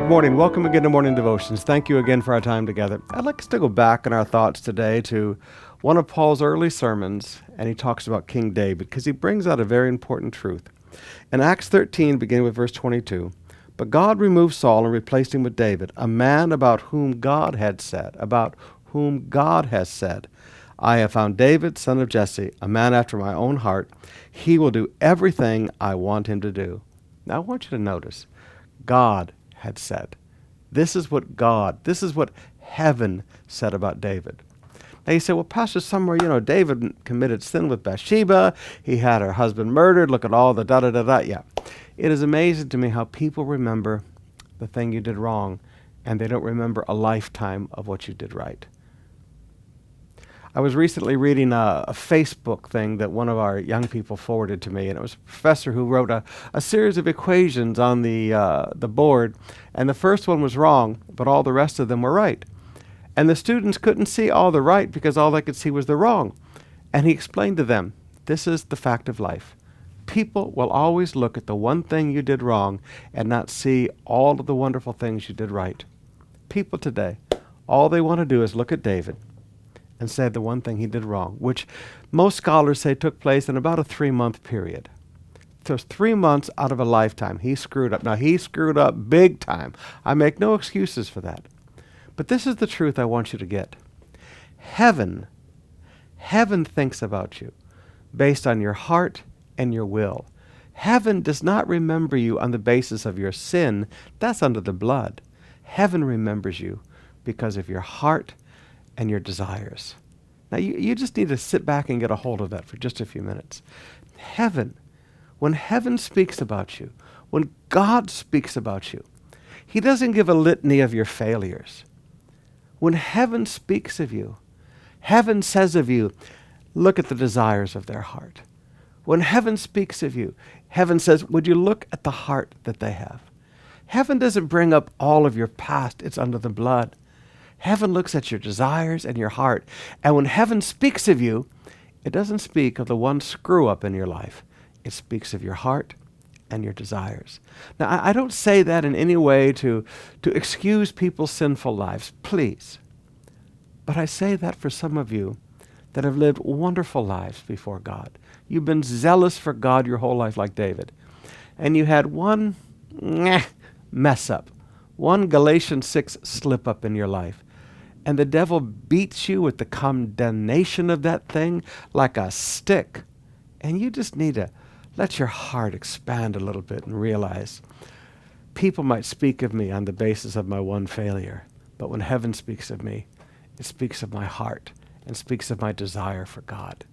Good morning. Welcome again to Morning Devotions. Thank you again for our time together. I'd like us to go back in our thoughts today to one of Paul's early sermons, and he talks about King David because he brings out a very important truth. In Acts 13, beginning with verse 22, "But God removed Saul and replaced him with David, a man about whom God has said, I have found David, son of Jesse, a man after my own heart. He will do everything I want him to do." Now I want you to notice, God had said. This is what heaven said about David. Now you say, well, Pastor Sumrall, David committed sin with Bathsheba. He had her husband murdered. Look at all the da-da-da-da. Yeah. It is amazing to me how people remember the thing you did wrong, and they don't remember a lifetime of what you did right. I was recently reading a Facebook thing that one of our young people forwarded to me, and it was a professor who wrote a series of equations on the board, and the first one was wrong, but all the rest of them were right. And the students couldn't see all the right because all they could see was the wrong. And he explained to them, this is the fact of life. People will always look at the one thing you did wrong and not see all of the wonderful things you did right. People today, all they want to do is look at David and say the one thing he did wrong, which most scholars say took place in about a 3-month period. So it's 3 months out of a lifetime. He screwed up. Now, he screwed up big time. I make no excuses for that. But this is the truth I want you to get. Heaven thinks about you based on your heart and your will. Heaven does not remember you on the basis of your sin. That's under the blood. Heaven remembers you because of your heart and your desires. Now, you just need to sit back and get a hold of that for just a few minutes. When heaven speaks about you, when God speaks about you, he doesn't give a litany of your failures. When heaven speaks of you, heaven says of you, look at the desires of their heart. When heaven speaks of you, heaven says, would you look at the heart that they have? Heaven doesn't bring up all of your past. It's under the blood. Heaven looks at your desires and your heart. And when heaven speaks of you, it doesn't speak of the one screw up in your life. It speaks of your heart and your desires. Now, I don't say that in any way to excuse people's sinful lives, please. But I say that for some of you that have lived wonderful lives before God. You've been zealous for God your whole life like David. And you had one mess up, one Galatians 6 slip up in your life. And the devil beats you with the condemnation of that thing like a stick. And you just need to let your heart expand a little bit and realize people might speak of me on the basis of my one failure. But when heaven speaks of me, it speaks of my heart and speaks of my desire for God.